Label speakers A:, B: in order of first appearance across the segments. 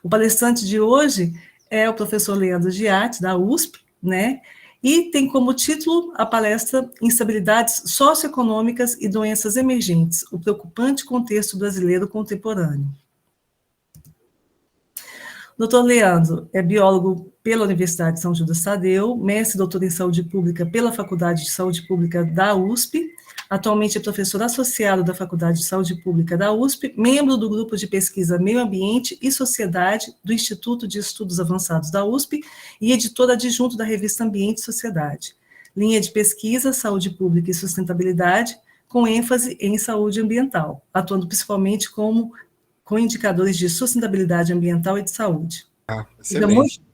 A: O palestrante de hoje é o professor Leandro Giatti, da USP, né? E tem como título a palestra Instabilidades Socioeconômicas e Doenças Emergentes, o preocupante contexto brasileiro contemporâneo. Dr. Leandro é biólogo pela Universidade de São Judas Tadeu, mestre e doutor em saúde pública pela Faculdade de Saúde Pública da USP, atualmente é professor associado da Faculdade de Saúde Pública da USP, membro do grupo de pesquisa Meio Ambiente e Sociedade do Instituto de Estudos Avançados da USP e editor adjunto da revista Ambiente e Sociedade. Linha de pesquisa, saúde pública e sustentabilidade, com ênfase em saúde ambiental, atuando principalmente com indicadores de sustentabilidade ambiental e de saúde.
B: Excelente.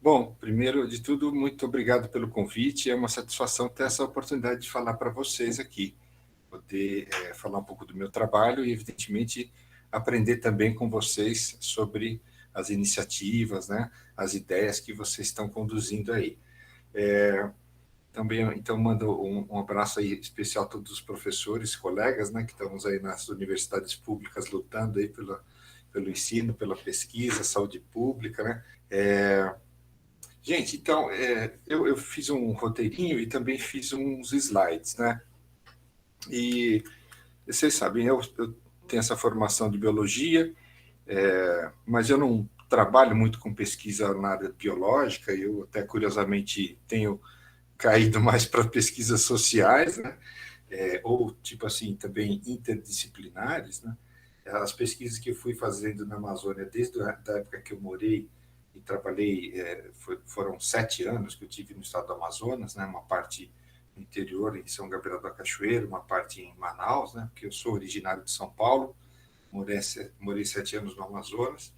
B: Bom, primeiro de tudo, muito obrigado pelo convite. É uma satisfação ter essa oportunidade de falar para vocês aqui, poder falar um pouco do meu trabalho e, evidentemente, aprender também com vocês sobre as iniciativas, né, as ideias que vocês estão conduzindo aí. Também, então, mando um abraço aí especial a todos os professores, colegas, né, que estamos aí nas universidades públicas lutando aí pelo ensino, pela pesquisa, saúde pública, né. Gente, então, eu fiz um roteirinho e também fiz uns slides, né. E vocês sabem, eu tenho essa formação de biologia, mas eu não trabalho muito com pesquisa na área biológica, eu até, curiosamente, tenho caído mais para pesquisas sociais, né? Ou, tipo assim, também interdisciplinares, né? As pesquisas que eu fui fazendo na Amazônia desde a época que eu morei e trabalhei, foram 7 anos que eu tive no estado do Amazonas, né? Uma parte no interior, em São Gabriel da Cachoeira, uma parte em Manaus, né? Porque eu sou originário de São Paulo, morei 7 anos no Amazonas,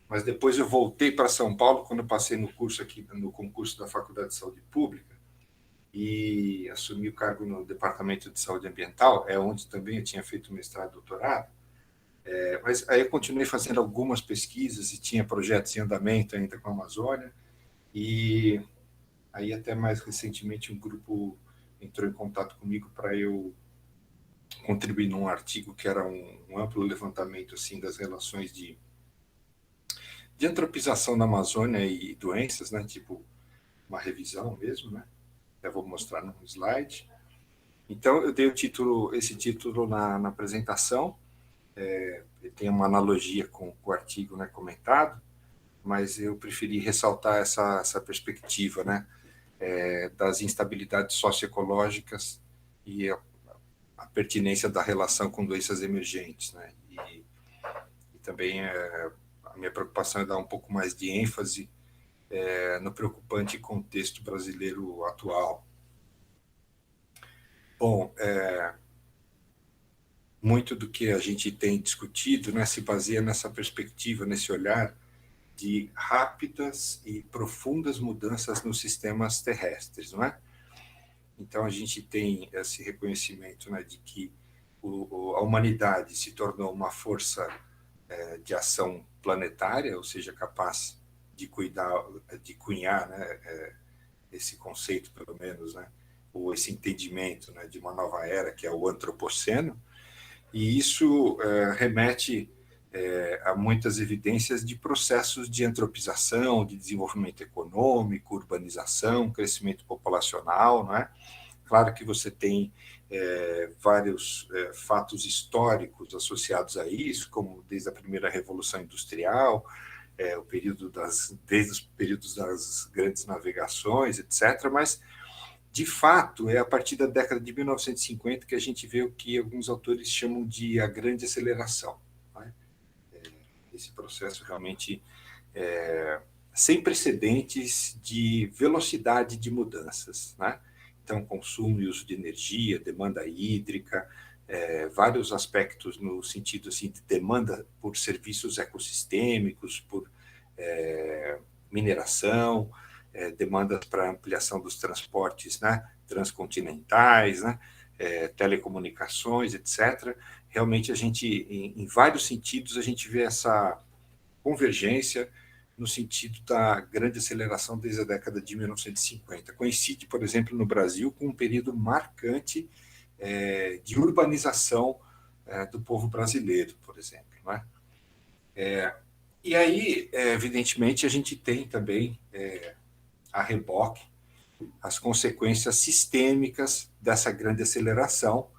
B: mas depois eu voltei para São Paulo quando eu passei no curso aqui, no concurso da Faculdade de Saúde Pública, e assumi o cargo no Departamento de Saúde Ambiental, onde também eu tinha feito mestrado e doutorado, mas aí eu continuei fazendo algumas pesquisas e tinha projetos em andamento ainda com a Amazônia, e aí até mais recentemente um grupo entrou em contato comigo para eu contribuir num artigo que era um amplo levantamento assim, das relações de antropização na Amazônia e doenças, né, tipo uma revisão mesmo, né? Eu vou mostrar num slide. Então, eu dei esse título na apresentação, tem uma analogia com o artigo, né, comentado, mas eu preferi ressaltar essa perspectiva, né, das instabilidades socioecológicas e a pertinência da relação com doenças emergentes, né, e também a minha preocupação é dar um pouco mais de ênfase no preocupante contexto brasileiro atual. Bom, muito do que a gente tem discutido, né, se baseia nessa perspectiva, nesse olhar de rápidas e profundas mudanças nos sistemas terrestres, não é? Então, a gente tem esse reconhecimento, né, de que a humanidade se tornou uma força de ação planetária, ou seja, capaz de cunhar, né, esse conceito, pelo menos, né, ou esse entendimento, né, de uma nova era, que é o antropoceno, e isso remete a muitas evidências de processos de antropização, de desenvolvimento econômico, urbanização, crescimento populacional, não é? Claro que você tem vários fatos históricos associados a isso, como desde a primeira Revolução Industrial, desde os períodos das grandes navegações, etc., mas de fato, é a partir da década de 1950 que a gente vê o que alguns autores chamam de a grande aceleração, né? Esse processo realmente sem precedentes de velocidade de mudanças, né? Então, consumo e uso de energia, demanda hídrica, vários aspectos no sentido assim, de demanda por serviços ecossistêmicos, por mineração, demandas para ampliação dos transportes, né, transcontinentais, né, telecomunicações, etc. Realmente, a gente, em vários sentidos, a gente vê essa convergência no sentido da grande aceleração desde a década de 1950. Coincide, por exemplo, no Brasil, com um período marcante de urbanização do povo brasileiro, por exemplo, não é? E aí, evidentemente, a gente tem também, a reboque, as consequências sistêmicas dessa grande aceleração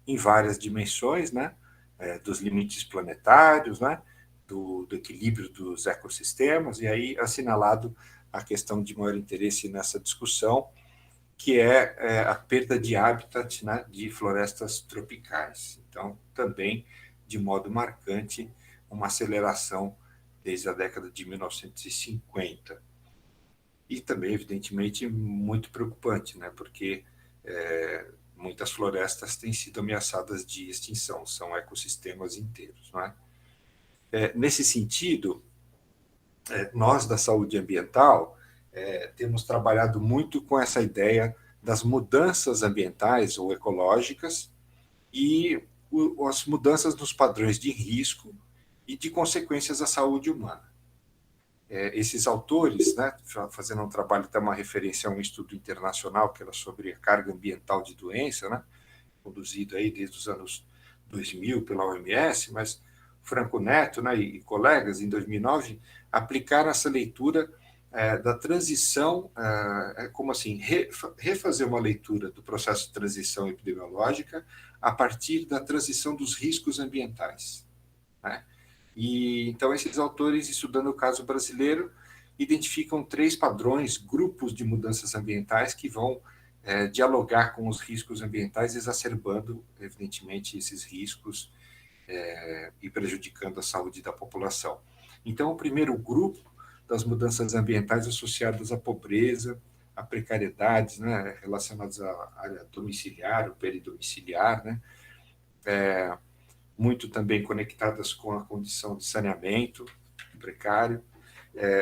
B: em várias dimensões, né? Dos limites planetários, né? Do equilíbrio dos ecossistemas, e aí assinalado a questão de maior interesse nessa discussão, que é a perda de habitat, né, de florestas tropicais. Então, também, de modo marcante, uma aceleração desde a década de 1950. E também, evidentemente, muito preocupante, né, porque muitas florestas têm sido ameaçadas de extinção, são ecossistemas inteiros. Não é? Nesse sentido, nós da saúde ambiental temos trabalhado muito com essa ideia das mudanças ambientais ou ecológicas e as mudanças nos padrões de risco e de consequências à saúde humana. Esses autores, né, fazendo um trabalho, até uma referência a um estudo internacional que era sobre a carga ambiental de doença, né, conduzido aí desde os anos 2000 pela OMS, mas Franco Neto, né, e colegas, em 2009, aplicaram essa leitura da transição, como assim, refazer uma leitura do processo de transição epidemiológica a partir da transição dos riscos ambientais. Né? E então esses autores, estudando o caso brasileiro, identificam 3 padrões, grupos de mudanças ambientais que vão dialogar com os riscos ambientais, exacerbando, evidentemente, esses riscos e prejudicando a saúde da população. Então, o primeiro grupo das mudanças ambientais associadas à pobreza, a precariedades, né, relacionadas à área domiciliar, ou peridomiciliar, né, muito também conectadas com a condição de saneamento precário.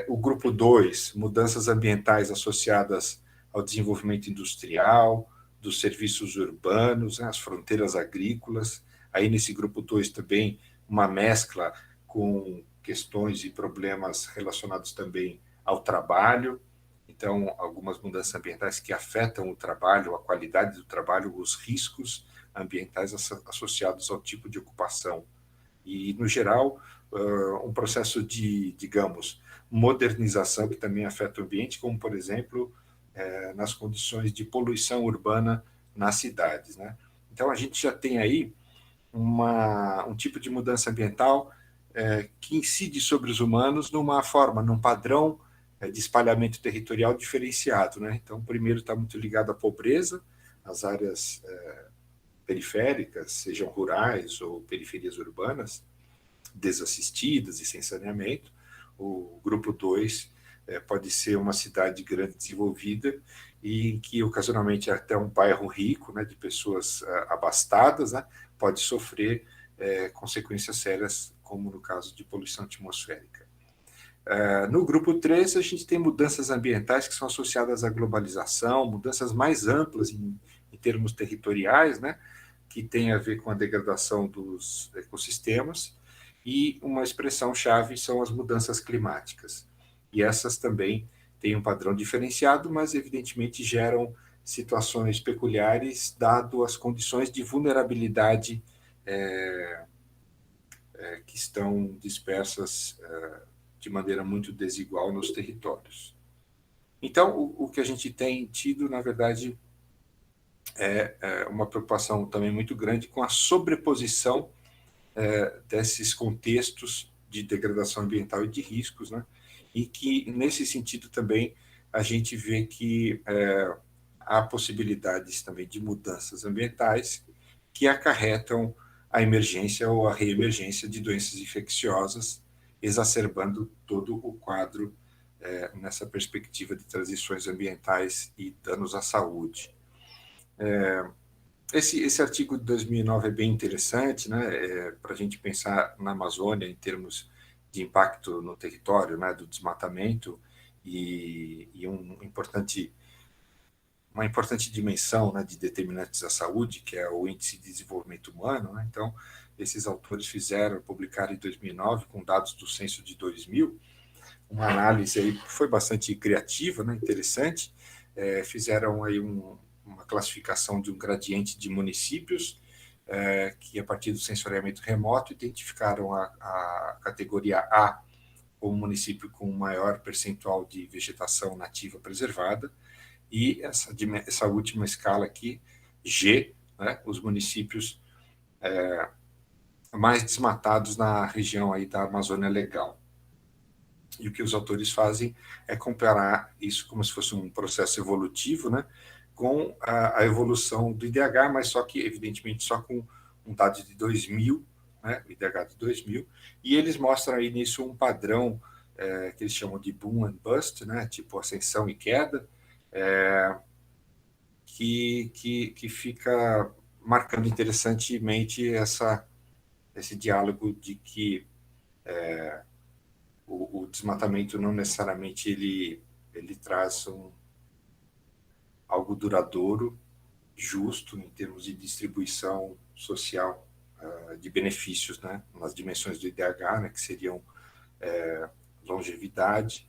B: O grupo 2, mudanças ambientais associadas ao desenvolvimento industrial, dos serviços urbanos, né, as fronteiras agrícolas. Aí, nesse grupo 2 também, uma mescla com questões e problemas relacionados também ao trabalho. Então, algumas mudanças ambientais que afetam o trabalho, a qualidade do trabalho, os riscos ambientais associados ao tipo de ocupação. E, no geral, um processo de, digamos, modernização que também afeta o ambiente, como, por exemplo, nas condições de poluição urbana nas cidades. Né? Então, a gente já tem aí um tipo de mudança ambiental que incide sobre os humanos numa forma, num padrão de espalhamento territorial diferenciado. Né? Então, primeiro está muito ligado à pobreza, às áreas periféricas, sejam rurais ou periferias urbanas, desassistidas e sem saneamento. O grupo 2 pode ser uma cidade grande desenvolvida e em que ocasionalmente até um bairro rico, né, de pessoas abastadas, né, pode sofrer consequências sérias, como no caso de poluição atmosférica. No grupo 3, a gente tem mudanças ambientais que são associadas à globalização, mudanças mais amplas em termos territoriais, né, que tem a ver com a degradação dos ecossistemas, e uma expressão-chave são as mudanças climáticas. E essas também têm um padrão diferenciado, mas evidentemente geram situações peculiares, dado as condições de vulnerabilidade que estão dispersas de maneira muito desigual nos territórios. Então, o que a gente tem tido, na verdade, é uma preocupação também muito grande com a sobreposição desses contextos de degradação ambiental e de riscos, né? E que, nesse sentido, também a gente vê que há possibilidades também de mudanças ambientais que acarretam a emergência ou a reemergência de doenças infecciosas, exacerbando todo o quadro nessa perspectiva de transições ambientais e danos à saúde. Esse artigo de 2009 é bem interessante, né, para a gente pensar na Amazônia em termos de impacto no território, né, do desmatamento e uma importante dimensão, né, de determinantes da saúde, que é o índice de desenvolvimento humano. Né? Então, esses autores publicaram em 2009, com dados do censo de 2000, uma análise aí que foi bastante criativa, né, interessante. Fizeram aí uma classificação de um gradiente de municípios que, a partir do sensoriamento remoto, identificaram a categoria A como município com maior percentual de vegetação nativa preservada, e essa última escala aqui, G, né, os municípios mais desmatados na região aí da Amazônia Legal. E o que os autores fazem é comparar isso como se fosse um processo evolutivo, né, com a evolução do IDH, mas só que, evidentemente, só com um dado de 2000, né, o IDH de 2000, e eles mostram aí nisso um padrão que eles chamam de boom and bust, né, tipo ascensão e queda, que fica marcando interessantemente esse diálogo de que o desmatamento não necessariamente ele traz algo duradouro, justo em termos de distribuição social de benefícios, né, nas dimensões do IDH, né, que seriam longevidade,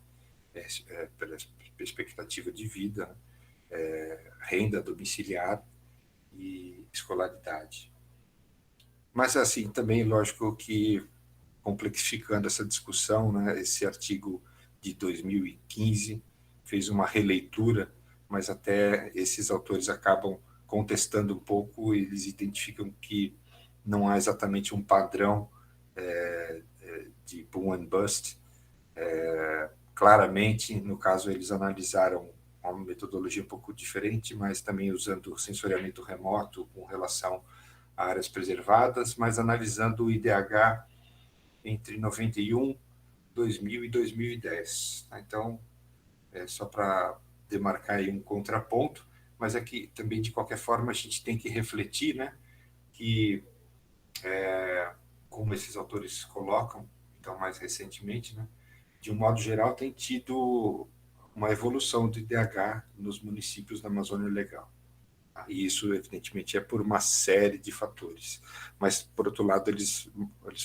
B: pela perspectiva de vida, renda domiciliar e escolaridade. Mas, assim, também, lógico que, complexificando essa discussão, né, esse artigo de 2015 fez uma releitura, mas até esses autores acabam contestando um pouco, eles identificam que não há exatamente um padrão de boom and bust. Claramente, no caso, eles analisaram uma metodologia um pouco diferente, mas também usando sensoriamento remoto com relação a áreas preservadas, mas analisando o IDH entre 91, 2000 e 2010. Então, só para demarcar aí um contraponto, mas aqui também, de qualquer forma, a gente tem que refletir, né, que, como esses autores colocam, então, mais recentemente, né, de um modo geral, tem tido uma evolução do IDH nos municípios da Amazônia Legal. E isso, evidentemente, é por uma série de fatores. Mas, por outro lado, eles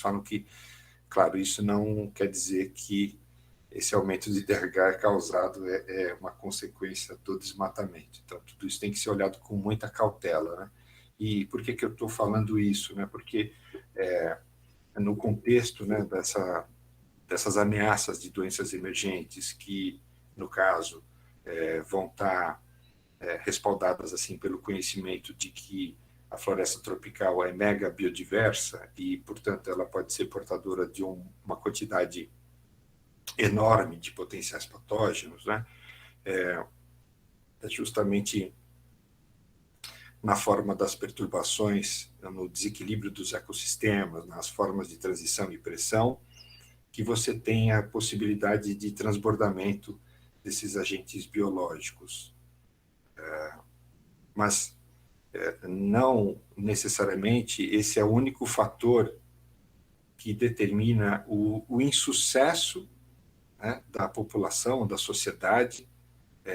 B: falam que, claro, isso não quer dizer que esse aumento de IDH é causado, é uma consequência do desmatamento. Então, tudo isso tem que ser olhado com muita cautela, né? E por que eu estou falando isso? Né? Porque no contexto, né, dessas ameaças de doenças emergentes que, no caso, vão estar respaldadas assim pelo conhecimento de que a floresta tropical é mega biodiversa e, portanto, ela pode ser portadora de uma quantidade enorme de potenciais patógenos, né? Justamente na forma das perturbações, no desequilíbrio dos ecossistemas, nas formas de transição e pressão, que você tem a possibilidade de transbordamento desses agentes biológicos. Mas não necessariamente esse é o único fator que determina o insucesso, né, da população, da sociedade,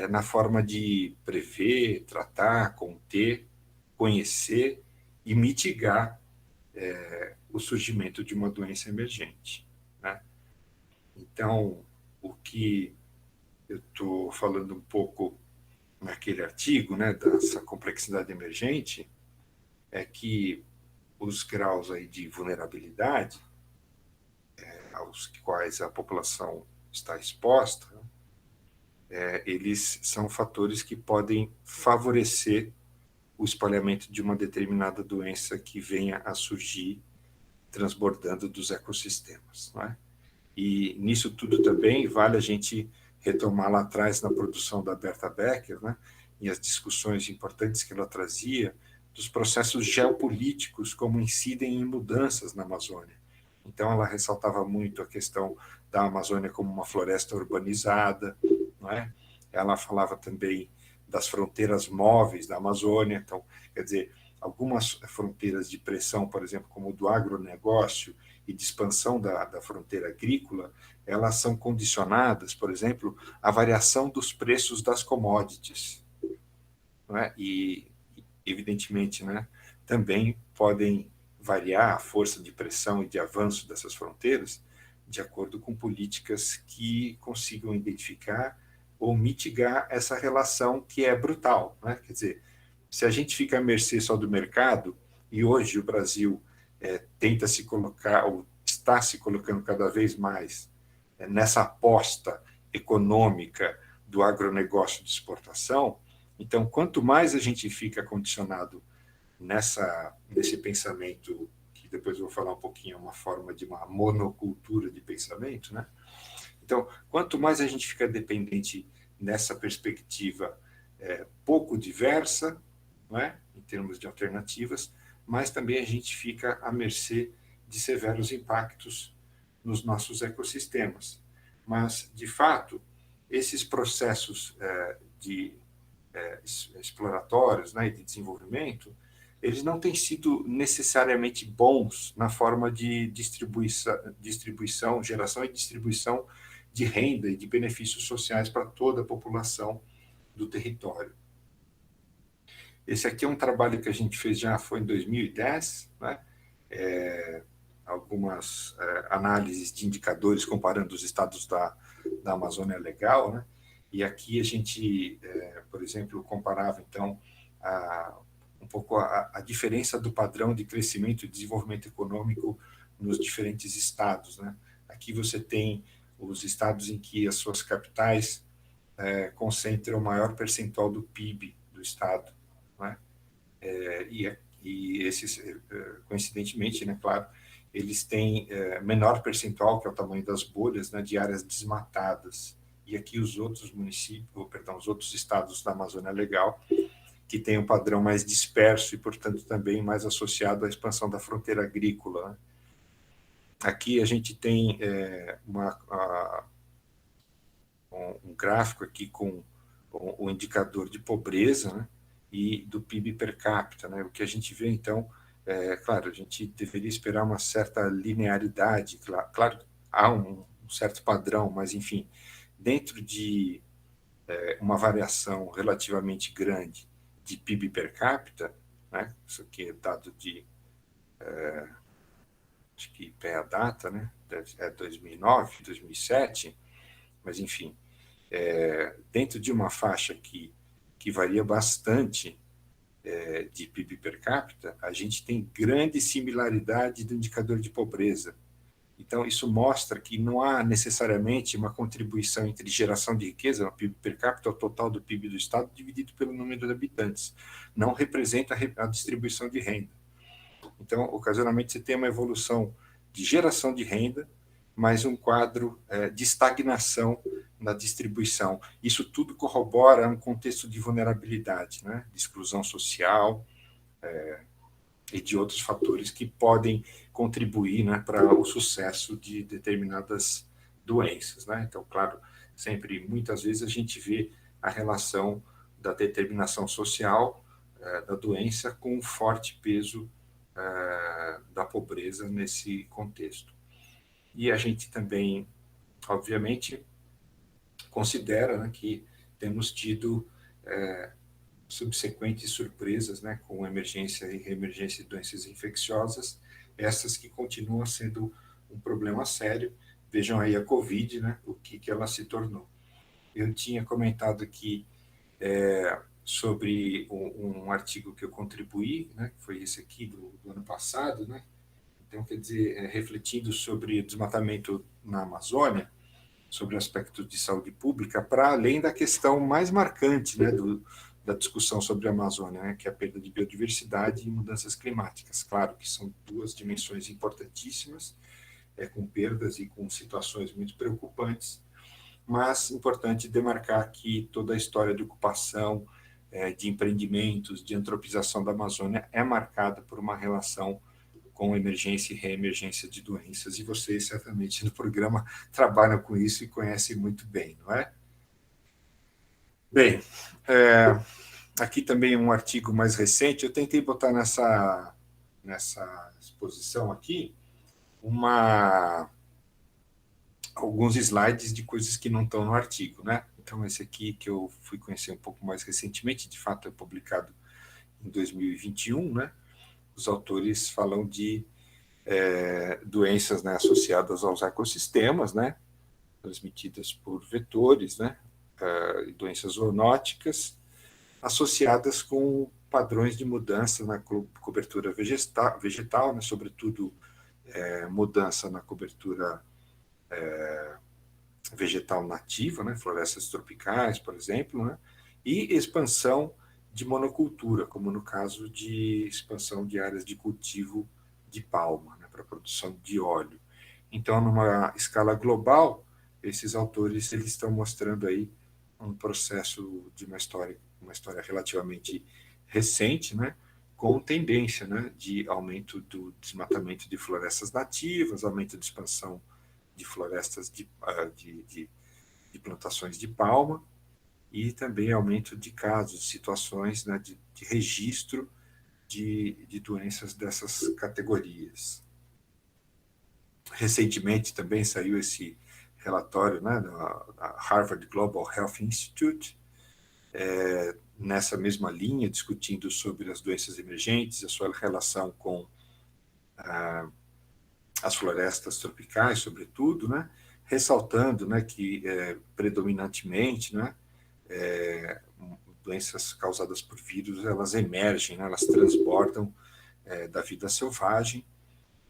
B: na forma de prever, tratar, conter, conhecer e mitigar o surgimento de uma doença emergente, né? Então, o que eu estou falando um pouco naquele artigo, né, dessa complexidade emergente, é que os graus aí de vulnerabilidade aos quais a população está exposta, eles são fatores que podem favorecer o espalhamento de uma determinada doença que venha a surgir transbordando dos ecossistemas, não é? E nisso tudo também vale a gente retomar lá atrás na produção da Berta Becker, né, e as discussões importantes que ela trazia dos processos geopolíticos como incidem em mudanças na Amazônia. Então ela ressaltava muito a questão da Amazônia como uma floresta urbanizada, não é? Ela falava também das fronteiras móveis da Amazônia. Então, quer dizer, algumas fronteiras de pressão, por exemplo, como o do agronegócio e de expansão da fronteira agrícola, elas são condicionadas, por exemplo, à variação dos preços das commodities, não é? E, evidentemente, né, também podem variar a força de pressão e de avanço dessas fronteiras de acordo com políticas que consigam identificar ou mitigar essa relação que é brutal, né? Quer dizer, se a gente fica à mercê só do mercado, e hoje o Brasil tenta se colocar, ou está se colocando cada vez mais nessa aposta econômica do agronegócio de exportação. Então, quanto mais a gente fica condicionado nesse pensamento, que depois eu vou falar um pouquinho, uma forma de uma monocultura de pensamento, né? Então, quanto mais a gente fica dependente nessa perspectiva pouco diversa, não é? Em termos de alternativas, mas também a gente fica à mercê de severos impactos nos nossos ecossistemas. Mas, de fato, esses processos exploratórios, né, de desenvolvimento, eles não têm sido necessariamente bons na forma de distribuição, geração e distribuição de renda e de benefícios sociais para toda a população do território. Esse aqui é um trabalho que a gente fez já foi em 2010, né? Algumas análises de indicadores comparando os estados da Amazônia Legal, né? E aqui a gente, por exemplo, comparava, então, um pouco a diferença do padrão de crescimento e desenvolvimento econômico nos diferentes estados, né? Aqui você tem os estados em que as suas capitais concentram o maior percentual do PIB do estado, né? E esses, coincidentemente, né, claro, eles têm menor percentual, que é o tamanho das bolhas, né, de áreas desmatadas. E aqui os outros os outros estados da Amazônia Legal, que têm um padrão mais disperso e, portanto, também mais associado à expansão da fronteira agrícola, né? Aqui a gente tem um gráfico aqui com o indicador de pobreza, né, e do PIB per capita, né? O que a gente vê, então, claro, a gente deveria esperar uma certa linearidade, claro, há um certo padrão, mas, enfim, dentro de uma variação relativamente grande de PIB per capita, né? Isso aqui é dado de, acho que pré-data, né? É 2009, 2007, mas, enfim, dentro de uma faixa que varia bastante de PIB per capita, a gente tem grande similaridade do indicador de pobreza. Então, isso mostra que não há necessariamente uma contribuição entre geração de riqueza, o PIB per capita, o total do PIB do Estado, dividido pelo número de habitantes. Não representa a distribuição de renda. Então, ocasionalmente, você tem uma evolução de geração de renda, mas um quadro de estagnação na distribuição. Isso tudo corrobora um contexto de vulnerabilidade, né? De exclusão social, e de outros fatores que podem contribuir, né, para o sucesso de determinadas doenças, né? Então, claro, sempre, muitas vezes, a gente vê a relação da determinação social da doença com um forte peso da pobreza nesse contexto. E a gente também, obviamente, considera, né, que temos tido subsequentes surpresas, né, com emergência e reemergência de doenças infecciosas, essas que continuam sendo um problema sério. Vejam aí a Covid, né, o que ela se tornou. Eu tinha comentado aqui sobre um artigo que eu contribuí, né, que foi esse aqui do ano passado, né. Então, quer dizer, refletindo sobre o desmatamento na Amazônia, sobre aspectos de saúde pública, para além da questão mais marcante, né, da discussão sobre a Amazônia, né, que é a perda de biodiversidade e mudanças climáticas. Claro que são duas dimensões importantíssimas, com perdas e com situações muito preocupantes, mas importante demarcar que toda a história de ocupação, de empreendimentos, de antropização da Amazônia é marcada por uma relação com emergência e reemergência de doenças, e vocês certamente no programa trabalham com isso e conhecem muito bem, não é? Bem, aqui também um artigo mais recente, eu tentei botar nessa exposição aqui alguns slides de coisas que não estão no artigo, né? Então, esse aqui que eu fui conhecer um pouco mais recentemente, de fato é publicado em 2021, né? Os autores falam de doenças, né, associadas aos ecossistemas, né, transmitidas por vetores, né, doenças zoonóticas, associadas com padrões de mudança na cobertura vegetal, né, sobretudo mudança na cobertura vegetal nativa, né, florestas tropicais, por exemplo, né, e expansão de monocultura, como no caso de expansão de áreas de cultivo de palma, né, para a produção de óleo. Então, numa escala global, esses autores eles estão mostrando aí um processo de uma história relativamente recente, né, com tendência, né, de aumento do desmatamento de florestas nativas, aumento de expansão de florestas de plantações de palma e também aumento de casos, situações, né, de registro de doenças dessas categorias. Recentemente também saiu esse relatório, né, da Harvard Global Health Institute, nessa mesma linha, discutindo sobre as doenças emergentes, a sua relação com as florestas tropicais, sobretudo, né, ressaltando, né, que predominantemente, né, doenças causadas por vírus, elas emergem, né, elas transbordam da vida selvagem,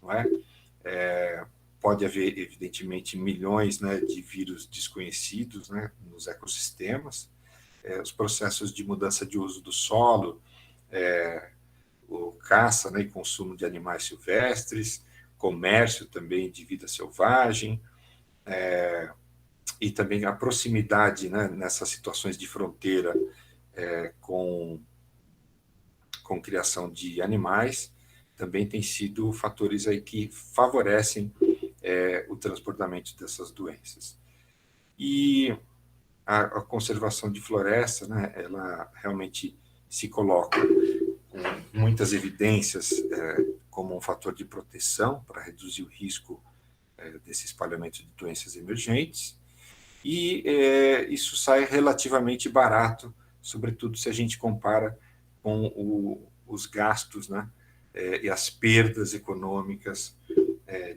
B: não é? Pode haver, evidentemente, milhões, né, de vírus desconhecidos, né, nos ecossistemas, os processos de mudança de uso do solo, o caça, né, e consumo de animais silvestres, comércio também de vida selvagem, e também a proximidade, né, nessas situações de fronteira com criação de animais, também tem sido fatores aí que favorecem o transportamento dessas doenças. E a conservação de floresta, né, ela realmente se coloca com muitas evidências como um fator de proteção para reduzir o risco desse espalhamento de doenças emergentes, e isso sai relativamente barato, sobretudo se a gente compara com os gastos, né, e as perdas econômicas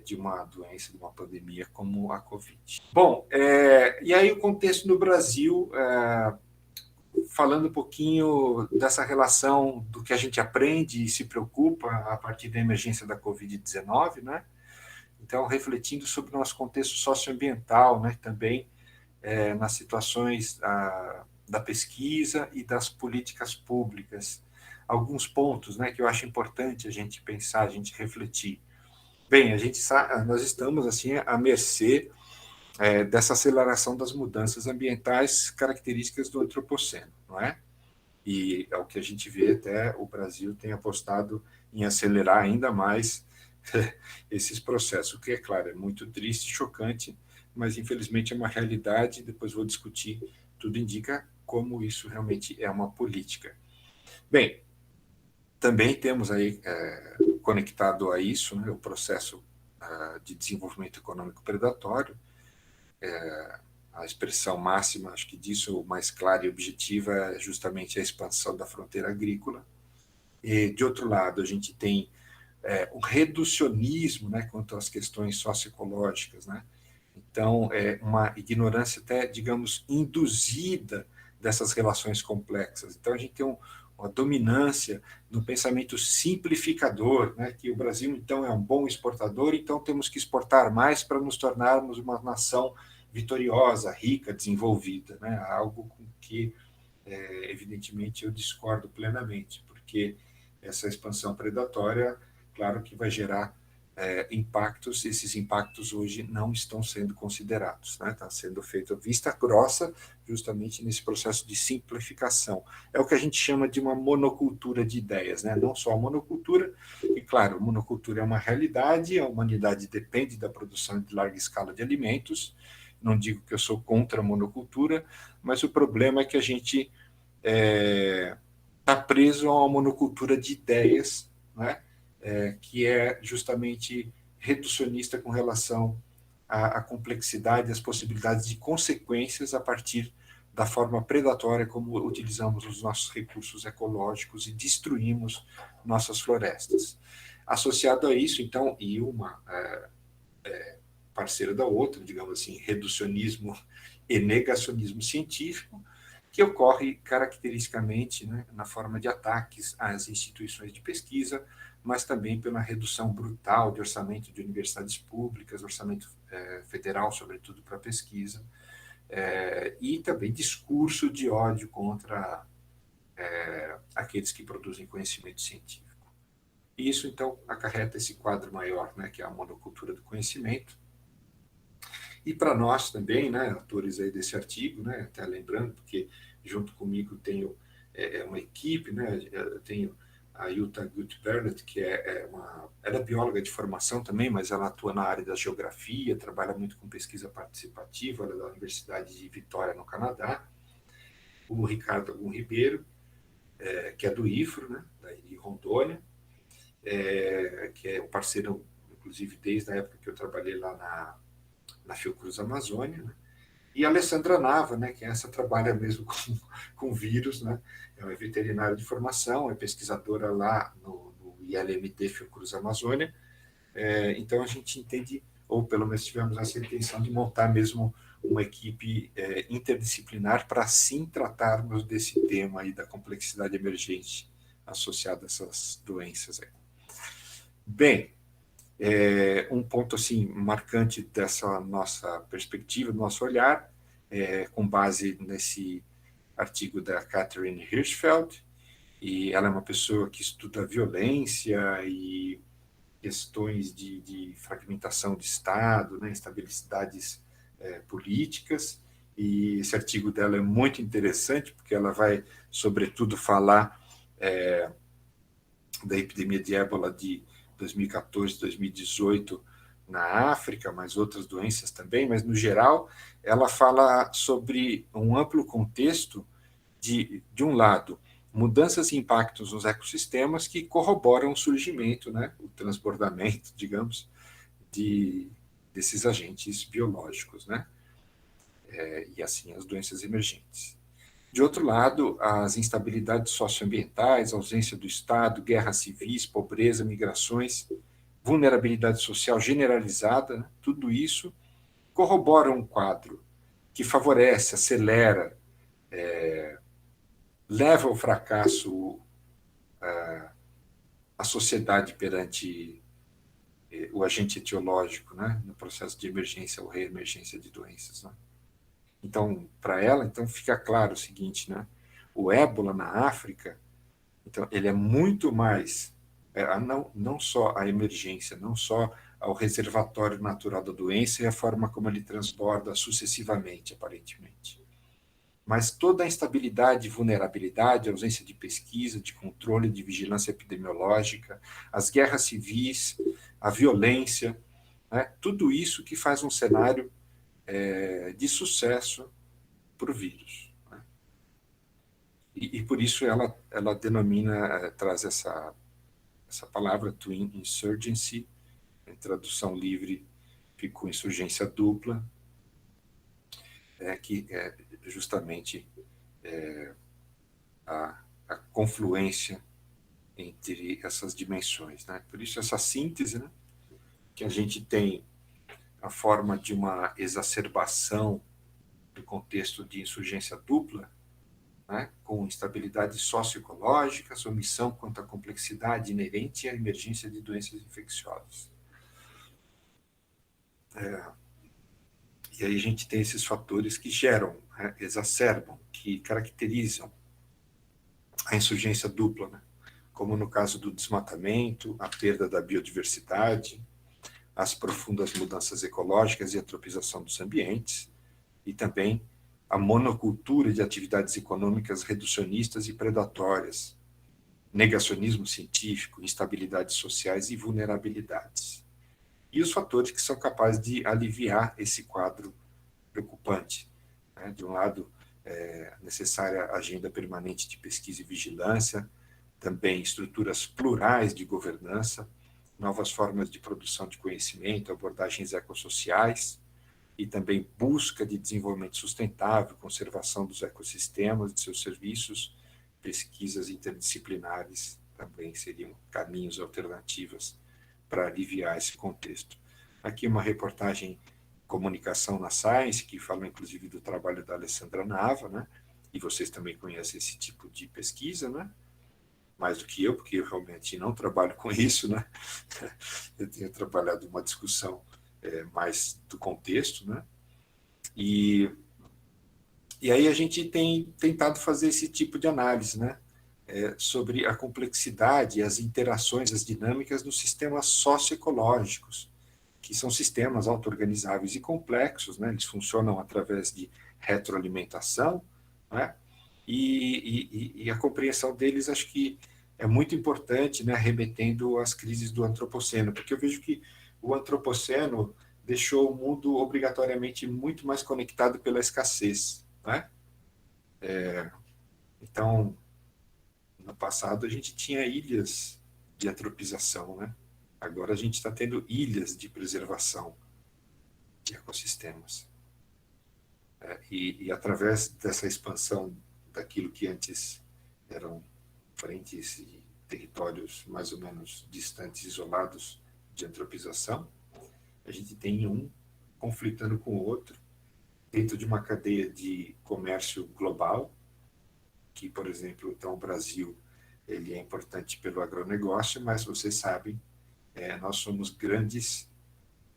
B: de uma doença, de uma pandemia como a Covid. Bom, e aí o contexto no Brasil, falando um pouquinho dessa relação do que a gente aprende e se preocupa a partir da emergência da Covid-19, né? Então, refletindo sobre o nosso contexto socioambiental, né, também nas situações da pesquisa e das políticas públicas. Alguns pontos, né, que eu acho importante a gente pensar, a gente refletir. Bem, nós estamos assim à mercê dessa aceleração das mudanças ambientais características do antropoceno, não é? E é o que a gente vê, até o Brasil tem apostado em acelerar ainda mais esses processos, o que, é claro, é muito triste, chocante, mas infelizmente é uma realidade, depois vou discutir, tudo indica como isso realmente é uma política. Bem, também temos aí, conectado a isso, né, o processo de desenvolvimento econômico predatório, a expressão máxima, acho que disso, mais clara e objetiva, é justamente a expansão da fronteira agrícola. E, de outro lado, a gente tem o reducionismo, né, quanto às questões socioecológicas, né? Então, uma ignorância até, digamos, induzida dessas relações complexas. Então, a gente tem uma dominância no pensamento simplificador, né, que o Brasil, então, é um bom exportador, então temos que exportar mais para nos tornarmos uma nação vitoriosa, rica, desenvolvida, né? Algo com que, evidentemente, eu discordo plenamente, porque essa expansão predatória, claro que vai gerar impactos, esses impactos hoje não estão sendo considerados, né? Está sendo feita vista grossa justamente nesse processo de simplificação. É o que a gente chama de uma monocultura de ideias, né? Não só a monocultura, e claro, monocultura é uma realidade, a humanidade depende da produção de larga escala de alimentos, não digo que eu sou contra a monocultura, mas o problema é que a gente está preso a uma monocultura de ideias, né? Que é justamente reducionista com relação à complexidade e às possibilidades de consequências a partir da forma predatória como utilizamos os nossos recursos ecológicos e destruímos nossas florestas. Associado a isso, então, e uma parceira da outra, digamos assim, reducionismo e negacionismo científico, que ocorre caracteristicamente, né, na forma de ataques às instituições de pesquisa, mas também pela redução brutal de orçamento de universidades públicas, orçamento federal, sobretudo para pesquisa, e também discurso de ódio contra aqueles que produzem conhecimento científico. E isso, então, acarreta esse quadro maior, né, que é a monocultura do conhecimento. E para nós também, né, autores aí desse artigo, né, até lembrando, porque junto comigo tenho uma equipe, né, eu tenho a Jutta Gutt-Bernert, que ela é bióloga de formação também, mas ela atua na área da geografia, trabalha muito com pesquisa participativa, ela é da Universidade de Vitória, no Canadá. O Ricardo Agum Ribeiro, que é do IFRO, né, daí de Rondônia, que é um parceiro, inclusive, desde a época que eu trabalhei lá na Fiocruz Amazônia, né? E a Alessandra Nava, né, que essa trabalha mesmo com vírus, né? É uma veterinária de formação, é pesquisadora lá no ILMT Fiocruz Amazônia. Então a gente entende, ou pelo menos tivemos essa intenção de montar mesmo uma equipe interdisciplinar para sim tratarmos desse tema aí da complexidade emergente associada a essas doenças aí. Bem, um ponto assim marcante dessa nossa perspectiva, do nosso olhar, com base nesse artigo da Catherine Hirschfeld, e ela é uma pessoa que estuda violência e questões de fragmentação de Estado, né, instabilidades políticas, e esse artigo dela é muito interessante, porque ela vai, sobretudo, falar da epidemia de ébola de 2014, 2018 na África, mas outras doenças também, mas, no geral, ela fala sobre um amplo contexto de um lado, mudanças e impactos nos ecossistemas que corroboram o surgimento, né, o transbordamento, digamos, desses agentes biológicos, né, e assim as doenças emergentes. De outro lado, as instabilidades socioambientais, ausência do Estado, guerras civis, pobreza, migrações, vulnerabilidade social generalizada, né, tudo isso corrobora um quadro que favorece, acelera, leva ao fracasso a sociedade perante o agente etiológico, né, no processo de emergência ou reemergência de doenças. Né? Então, para ela, então fica claro o seguinte, né, o ébola na África, então, ele é muito mais, não só a emergência, não só ao reservatório natural da doença e a forma como ele transborda sucessivamente, aparentemente, mas toda a instabilidade, vulnerabilidade, a ausência de pesquisa, de controle, de vigilância epidemiológica, as guerras civis, a violência, né, tudo isso que faz um cenário de sucesso para o vírus. Né? E por isso ela denomina, traz essa palavra, twin insurgency, em tradução livre ficou insurgência dupla, que é justamente a confluência entre essas dimensões. Né? Por isso, essa síntese, né, que a gente tem a forma de uma exacerbação do contexto de insurgência dupla, né, com instabilidade socioecológica, omissão quanto à complexidade inerente à emergência de doenças infecciosas. E aí a gente tem esses fatores que geram, exacerbam, que caracterizam a insurgência dupla, né? Como no caso do desmatamento, a perda da biodiversidade, as profundas mudanças ecológicas e a tropização dos ambientes, e também a monocultura de atividades econômicas reducionistas e predatórias, negacionismo científico, instabilidades sociais e vulnerabilidades. E os fatores que são capazes de aliviar esse quadro preocupante. Né? De um lado, necessária agenda permanente de pesquisa e vigilância, também estruturas plurais de governança, novas formas de produção de conhecimento, abordagens ecossociais, e também busca de desenvolvimento sustentável, conservação dos ecossistemas, de seus serviços, pesquisas interdisciplinares também seriam caminhos, alternativas para aliviar esse contexto. Aqui uma reportagem Comunicação na Science, que fala inclusive do trabalho da Alessandra Nava, né? E vocês também conhecem esse tipo de pesquisa, né? mais do que eu, porque eu realmente não trabalho com isso, né? Eu tenho trabalhado uma discussão mais do contexto, né? E aí a gente tem tentado fazer esse tipo de análise, né? Sobre a complexidade, as interações, as dinâmicas dos sistemas socioecológicos, que são sistemas auto-organizáveis e complexos, né? Eles funcionam através de retroalimentação, né? E a compreensão deles, acho que é muito importante, né? Remetendo às crises do antropoceno, porque eu vejo que o antropoceno deixou o mundo obrigatoriamente muito mais conectado pela escassez, né? Então, no passado a gente tinha ilhas de antropização, né? Agora a gente está tendo ilhas de preservação de ecossistemas. E através dessa expansão daquilo que antes eram frentes e territórios mais ou menos distantes, isolados de antropização, a gente tem um conflitando com o outro dentro de uma cadeia de comércio global, que, por exemplo, então o Brasil ele é importante pelo agronegócio, mas vocês sabem, nós somos grandes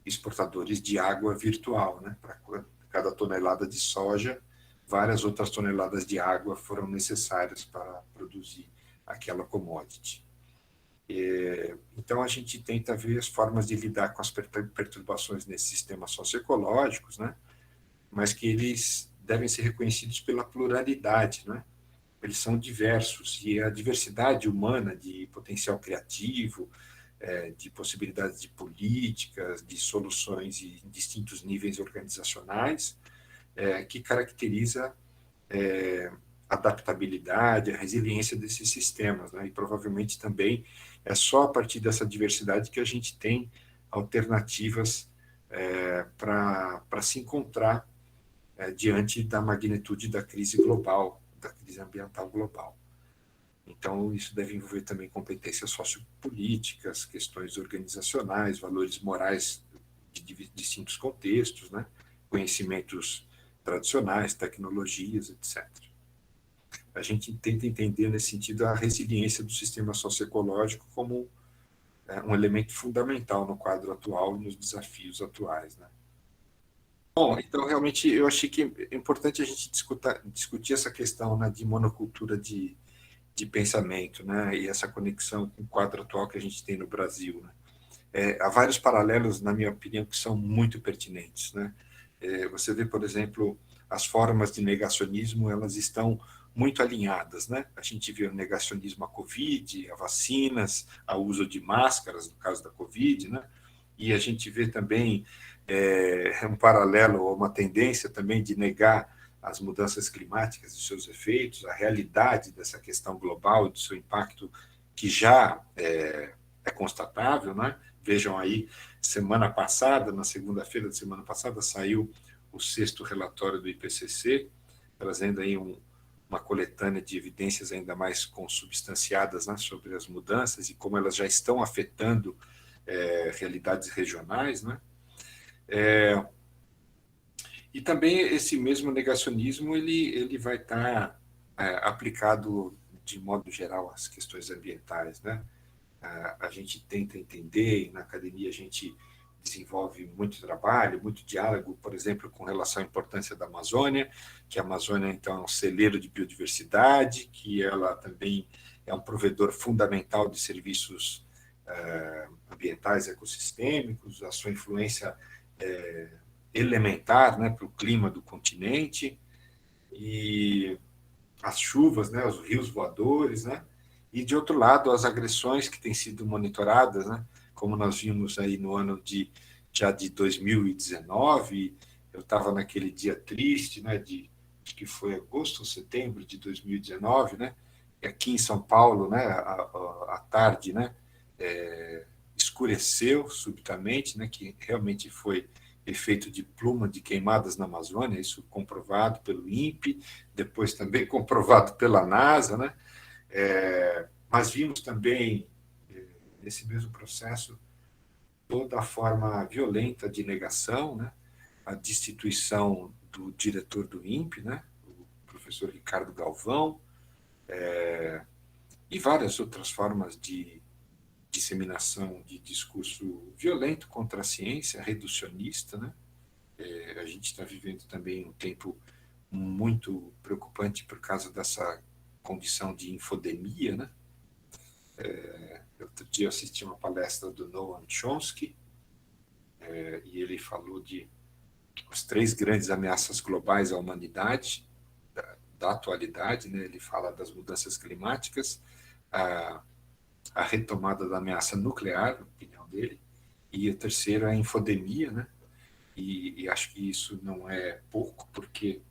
B: exportadores de água virtual, né? Para cada tonelada de soja, várias outras toneladas de água foram necessárias para produzir aquela commodity. Então, a gente tenta ver as formas de lidar com as perturbações nesses sistemas socioecológicos, né? Mas que eles devem ser reconhecidos pela pluralidade, né? Eles são diversos, e a diversidade humana de potencial criativo, de possibilidades de políticas, de soluções em distintos níveis organizacionais, que caracteriza a adaptabilidade, a resiliência desses sistemas, né? E provavelmente também é só a partir dessa diversidade que a gente tem alternativas para se encontrar diante da magnitude da crise global, da crise ambiental global. Então, isso deve envolver também competências sociopolíticas, questões organizacionais, valores morais de distintos contextos, né? Conhecimentos tradicionais, tecnologias, etc. A gente tenta entender, nesse sentido, a resiliência do sistema socioecológico como um elemento fundamental no quadro atual e nos desafios atuais, né? Bom, então, realmente, eu achei que é importante a gente discutir essa questão, né, de monocultura de pensamento, né, e essa conexão com o quadro atual que a gente tem no Brasil, né. Há vários paralelos, na minha opinião, que são muito pertinentes, né. Você vê, por exemplo, as formas de negacionismo, elas estão muito alinhadas, né. A gente vê o negacionismo à Covid, a vacinas, ao uso de máscaras, no caso da Covid, né, e a gente vê também um paralelo ou uma tendência também de negar as mudanças climáticas e seus efeitos, a realidade dessa questão global e do seu impacto que já é constatável, né? Vejam aí, semana passada, na segunda-feira da semana passada, saiu o 6º relatório do IPCC, trazendo aí uma coletânea de evidências ainda mais consubstanciadas, né, sobre as mudanças e como elas já estão afetando realidades regionais, né? E também esse mesmo negacionismo ele vai estar aplicado de modo geral às questões ambientais, né? A gente tenta entender, e na academia a gente desenvolve muito trabalho, muito diálogo, por exemplo, com relação à importância da Amazônia, que a Amazônia, então, é um celeiro de biodiversidade, que ela também é um provedor fundamental de serviços ambientais ecossistêmicos, a sua influência elementar, né, para o clima do continente, e as chuvas, né, os rios voadores, né, e, de outro lado, as agressões que têm sido monitoradas, né, como nós vimos aí no ano já de 2019, eu estava naquele dia triste, né, acho que foi agosto ou setembro de 2019, né, e aqui em São Paulo, né, à tarde, né, escureceu subitamente, né, que realmente foi efeito de pluma de queimadas na Amazônia, isso comprovado pelo INPE, depois também comprovado pela NASA, né? Mas vimos também, nesse mesmo processo, toda a forma violenta de negação, né? A destituição do diretor do INPE, né? O professor Ricardo Galvão, e várias outras formas de disseminação de discurso violento contra a ciência, reducionista, né? A gente está vivendo também um tempo muito preocupante por causa dessa condição de infodemia, né? Outro dia eu assisti uma palestra do Noam Chomsky, e ele falou de as 3 grandes ameaças globais à humanidade da atualidade, né? Ele fala das mudanças climáticas, a retomada da ameaça nuclear, na opinião dele, e a terceira é a infodemia, né? E acho que isso não é pouco, porque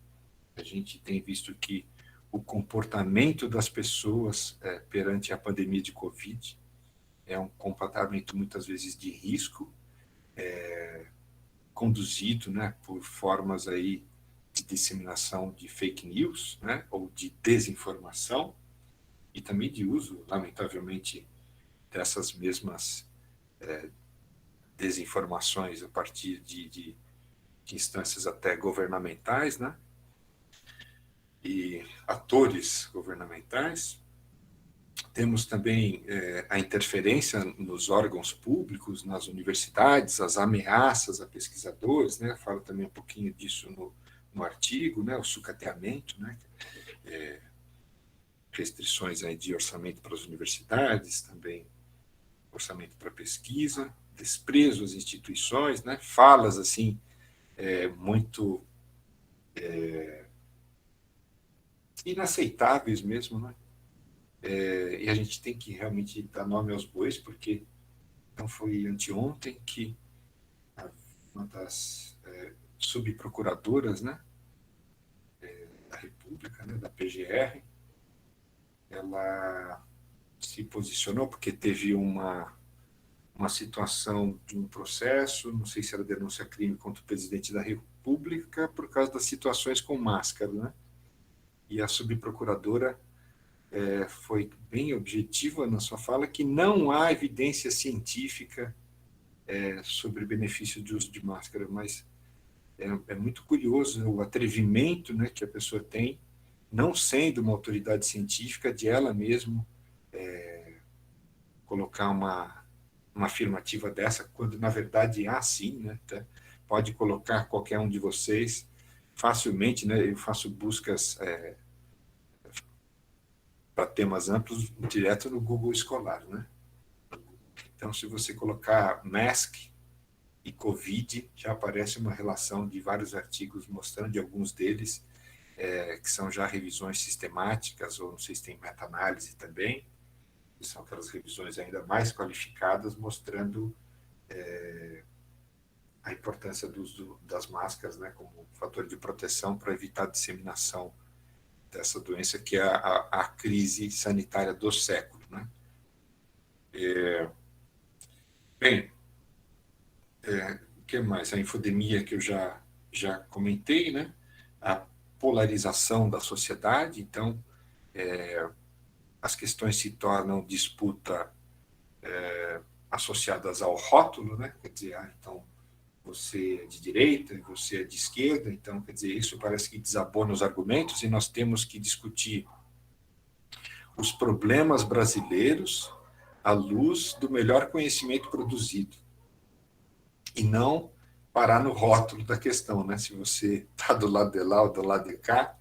B: a gente tem visto que o comportamento das pessoas perante a pandemia de Covid é um comportamento muitas vezes de risco, conduzido, né, por formas aí de disseminação de fake news, né, ou de desinformação, e também de uso, lamentavelmente, dessas mesmas desinformações a partir de instâncias até governamentais, né, e atores governamentais. Temos também a interferência nos órgãos públicos, nas universidades, as ameaças a pesquisadores, né? Falo também um pouquinho disso no artigo, né? O sucateamento, né? Restrições aí de orçamento para as universidades, também orçamento para pesquisa, desprezo às instituições, né? Falas assim muito inaceitáveis mesmo, né? E a gente tem que realmente dar nome aos bois, porque não foi anteontem que uma das subprocuradoras, né, da República, né, da PGR, ela se posicionou porque teve uma situação de um processo, não sei se era denúncia crime contra o presidente da República, por causa das situações com máscara, né? E a subprocuradora foi bem objetiva na sua fala que não há evidência científica sobre benefício de uso de máscara, mas é muito curioso o atrevimento, né, que a pessoa tem, não sendo uma autoridade científica, de ela mesma colocar uma afirmativa dessa, quando na verdade há sim, né? Tá? Pode colocar qualquer um de vocês facilmente, né? Eu faço buscas para temas amplos direto no Google Escolar, né? Então, se você colocar mask e Covid, já aparece uma relação de vários artigos mostrando de alguns deles, que são já revisões sistemáticas, ou não sei se tem meta-análise também, que são aquelas revisões ainda mais qualificadas, mostrando a importância do uso das máscaras, né, como fator de proteção para evitar a disseminação dessa doença, que é a crise sanitária do século, né? Bem, o que mais? A infodemia que eu já comentei, né? A polarização da sociedade, então as questões se tornam disputa associadas ao rótulo, né? Quer dizer, então você é de direita e você é de esquerda, então quer dizer, isso parece que desabona os argumentos e nós temos que discutir os problemas brasileiros à luz do melhor conhecimento produzido e não parar no rótulo da questão, né? Se você está do lado de lá ou do lado de cá,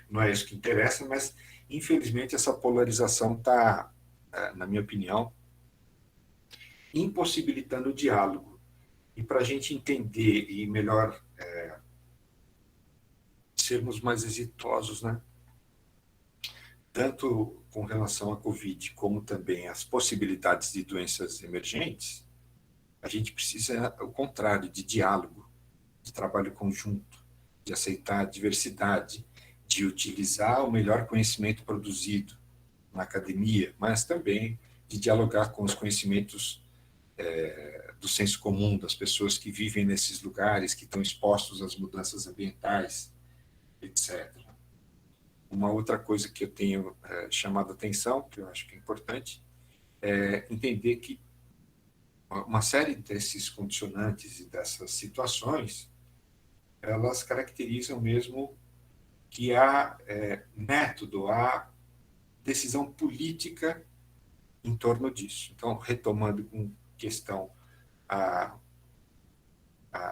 B: não é isso que interessa, mas infelizmente essa polarização está, na minha opinião, impossibilitando o diálogo. E para a gente entender e melhor sermos mais exitosos, né? Tanto com relação à Covid, como também às possibilidades de doenças emergentes, a gente precisa, ao contrário, de diálogo, de trabalho conjunto, de aceitar a diversidade, de utilizar o melhor conhecimento produzido na academia, mas também de dialogar com os conhecimentos do senso comum das pessoas que vivem nesses lugares, que estão expostos às mudanças ambientais, etc. Uma outra coisa que eu tenho chamado a atenção, que eu acho que é importante, é entender que uma série desses condicionantes e dessas situações, elas caracterizam mesmo que há método, há decisão política em torno disso. Então, retomando com questão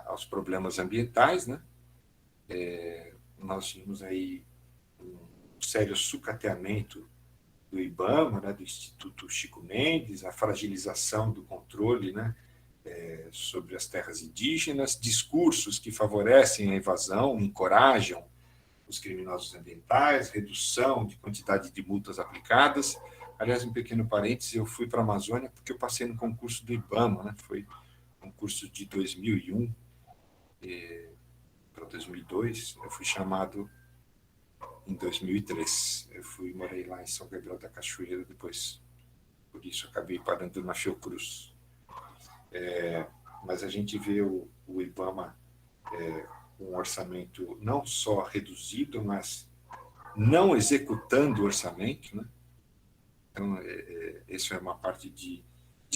B: aos problemas ambientais, né? Nós vimos aí um sério sucateamento do IBAMA, né, do Instituto Chico Mendes, a fragilização do controle, né, sobre as terras indígenas, discursos que favorecem a invasão, encorajam os criminosos ambientais, redução de quantidade de multas aplicadas. Aliás, um pequeno parêntese, eu fui para a Amazônia porque eu passei no concurso do IBAMA, né, foi um curso de 2001 para 2002, eu fui chamado em 2003. Eu morei lá em São Gabriel da Cachoeira, depois, por isso, acabei parando na Fiocruz. Mas a gente vê o IBAMA um orçamento não só reduzido, mas não executando o orçamento, né? Então, isso é uma parte de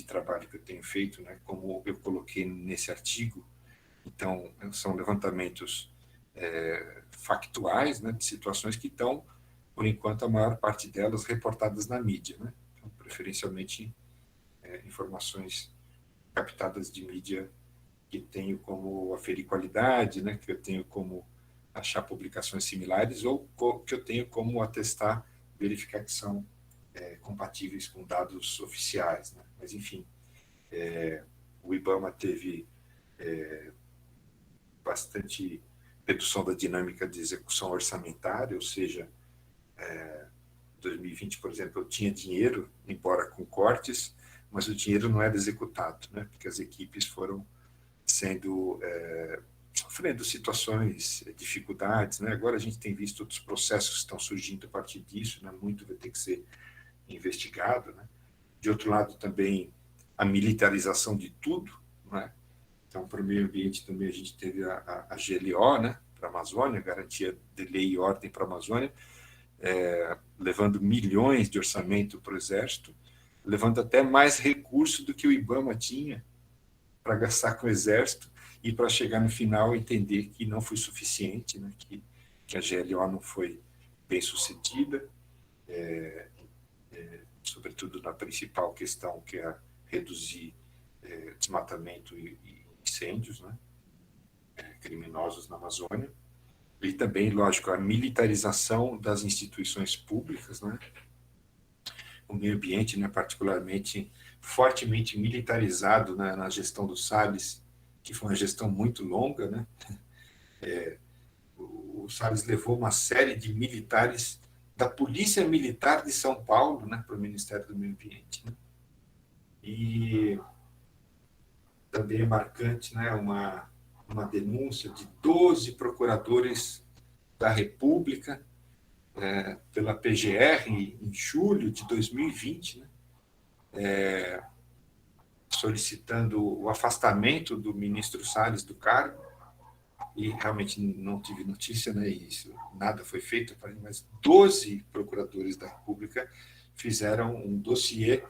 B: trabalho que eu tenho feito, né? Como eu coloquei nesse artigo. Então, são levantamentos factuais, né, de situações que estão, por enquanto, a maior parte delas reportadas na mídia, né? Então, preferencialmente informações captadas de mídia que tenho como aferir qualidade, né, que eu tenho como achar publicações similares ou que eu tenho como atestar, verificar que são compatíveis com dados oficiais, né? Mas, enfim, o IBAMA teve bastante redução da dinâmica de execução orçamentária, ou seja, em 2020, por exemplo, eu tinha dinheiro, embora com cortes, mas o dinheiro não era executado, né? Porque as equipes foram sofrendo situações, dificuldades, né? Agora a gente tem visto outros processos que estão surgindo a partir disso, né? Muito vai ter que ser investigado, né? De outro lado, também a militarização de tudo, né? Então, para o meio ambiente também a gente teve a GLO, né, para a Amazônia, Garantia de Lei e Ordem para a Amazônia, levando milhões de orçamento para o Exército, levando até mais recurso do que o IBAMA tinha para gastar com o Exército e para chegar no final e entender que não foi suficiente, né, que a GLO não foi bem sucedida, sobretudo na principal questão, que é reduzir desmatamento e incêndios, né, criminosos na Amazônia, e também, lógico, a militarização das instituições públicas, né, o meio ambiente, né, particularmente fortemente militarizado, né, na gestão do Salles, que foi uma gestão muito longa, né. O Salles levou uma série de militares da Polícia Militar de São Paulo, né, para o Ministério do Meio Ambiente, né. E também é marcante, né, uma denúncia de 12 procuradores da República pela PGR em julho de 2020, né, solicitando o afastamento do ministro Salles do cargo, e realmente não tive notícia, né, isso, nada foi feito, mas 12 procuradores da República fizeram um dossiê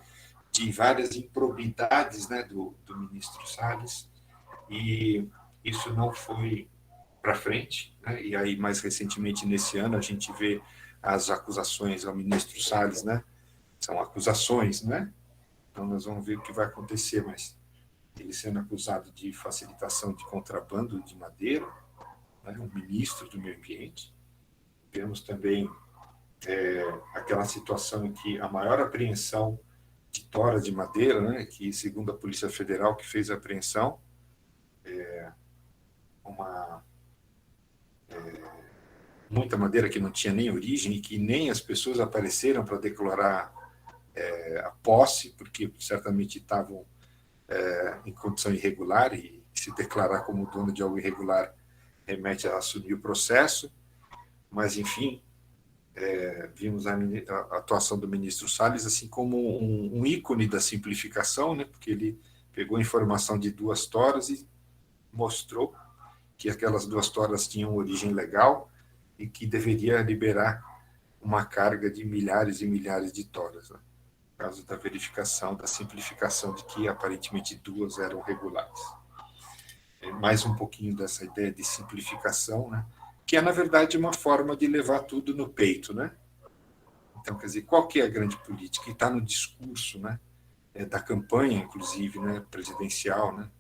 B: de várias improbidades, né, do ministro Salles, e isso não foi para frente, né? E aí, mais recentemente, nesse ano, a gente vê as acusações ao ministro Salles, né? São acusações, né? Então, nós vamos ver o que vai acontecer, mas ele sendo acusado de facilitação de contrabando de madeira, né? Um ministro do meio ambiente. Temos também aquela situação em que a maior apreensão de tora de madeira, né? Que, segundo a Polícia Federal, que fez a apreensão, muita madeira que não tinha nem origem e que nem as pessoas apareceram para declarar a posse, porque certamente estavam em condição irregular, e se declarar como dono de algo irregular remete a assumir o processo. Mas, enfim, vimos a atuação do ministro Salles assim como um ícone da simplificação, né? Porque ele pegou a informação de 2 toras e mostrou que aquelas 2 toras tinham origem legal e que deveria liberar uma carga de milhares e milhares de toras, né? Por causa da verificação, da simplificação de que aparentemente 2 eram regulares. Mais um pouquinho dessa ideia de simplificação, né? Que é, na verdade, uma forma de levar tudo no peito, né? Então, quer dizer, qual que é a grande política? E está no discurso, né, da campanha, inclusive, né, presidencial, né,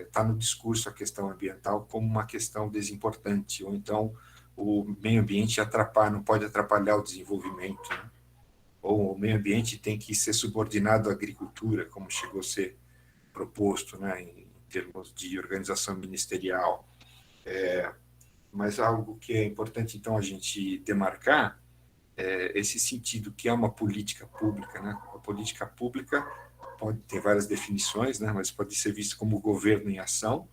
B: está no discurso a questão ambiental como uma questão desimportante, ou então o meio ambiente não pode atrapalhar o desenvolvimento, né? Ou o meio ambiente tem que ser subordinado à agricultura, como chegou a ser proposto, né, em termos de organização ministerial. Mas algo que é importante, então, a gente demarcar é esse sentido que é uma política pública, né? A política pública pode ter várias definições, né, mas pode ser visto como governo em ação,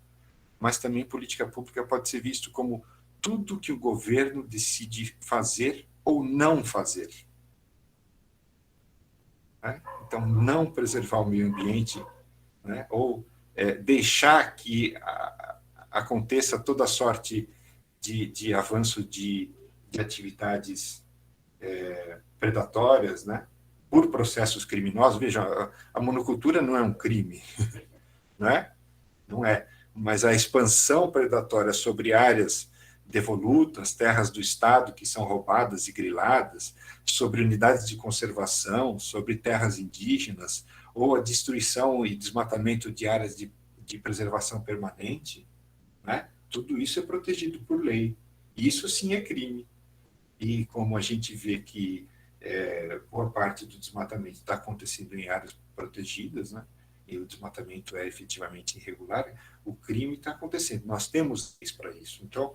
B: mas também política pública pode ser visto como tudo que o governo decide fazer ou não fazer. Né? Então, não preservar o meio ambiente, né, ou deixar que aconteça toda sorte de avanço de atividades predatórias, né, por processos criminosos. Veja, a monocultura não é um crime, não é? Não é. Mas a expansão predatória sobre áreas devolutas, terras do Estado que são roubadas e griladas, sobre unidades de conservação, sobre terras indígenas, ou a destruição e desmatamento de áreas de preservação permanente, né? Tudo isso é protegido por lei. Isso sim é crime. E como a gente vê que boa parte do desmatamento está acontecendo em áreas protegidas, né? E o desmatamento é efetivamente irregular, o crime está acontecendo. Nós temos leis para isso. Então,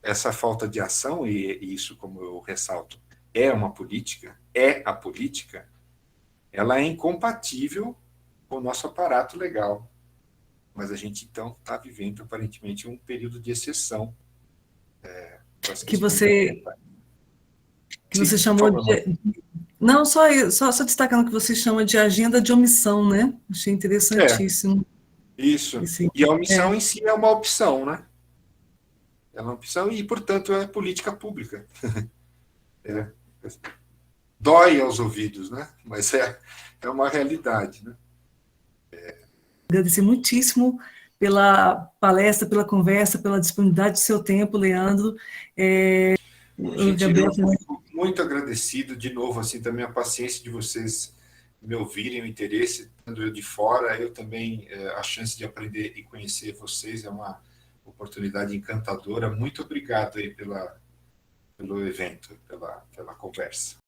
B: essa falta de ação, e isso, como eu ressalto, é uma política, é a política, ela é incompatível com o nosso aparato legal. Mas a gente, então, está vivendo, aparentemente, um período de exceção com as
A: Que
B: questões
A: você,
B: ambientais.
A: que
B: Sim,
A: você
B: por
A: chamou
B: favor, Maria.
A: de... Não, só destacando que você chama de agenda de omissão, né? Achei interessantíssimo.
B: Isso.
A: Esse,
B: E a omissão
A: é,
B: em si é uma opção, né? É uma opção e, portanto, é política pública. É. Dói aos ouvidos, né? Mas é uma realidade, né?
A: agradecer muitíssimo pela palestra, pela conversa, pela disponibilidade do seu tempo, Leandro.
B: Gente,
A: Gabriel,
B: eu fico muito agradecido, de novo, assim, também a paciência de vocês me ouvirem, o interesse, estando eu de fora, eu também, a chance de aprender e conhecer vocês é uma oportunidade encantadora. Muito obrigado aí pelo evento, pela conversa.